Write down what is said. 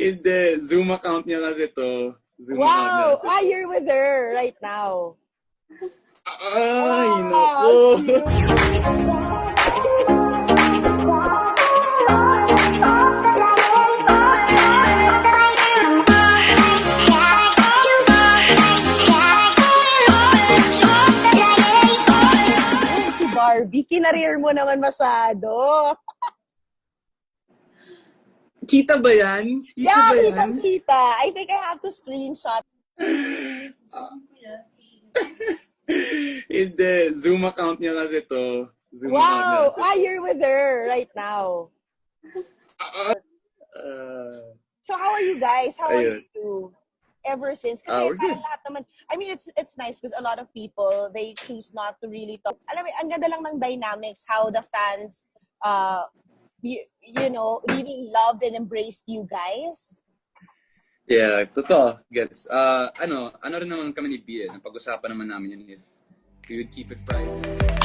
Hindi, Zoom account niya kasi to. Zoom account niya Wow! kasi Ah, to. you're with her right now. Ay, Ah, naku! cute. Si Barbie, kinareer mo naman masyado. Kita ba yan? Kita Yeah, ba yan? kitang-kita. I think I have to screenshot. Hindi, Zoom account niya kasi to. Zoom account niya Wow! kasi Ah, to. you're with her right now. Ah, So how are you guys? How are ayun. you ever since? Kasi We're parang good. lahat naman, I mean, it's nice because a lot of people, they choose not to really talk. Alam mo, ang ganda lang ng dynamics, how the fans, you know, really loved and embraced you guys. Yeah, totoo. Gets. Ano rin naman kami ni Bia. Napag-usapan naman namin yun if we would keep it private.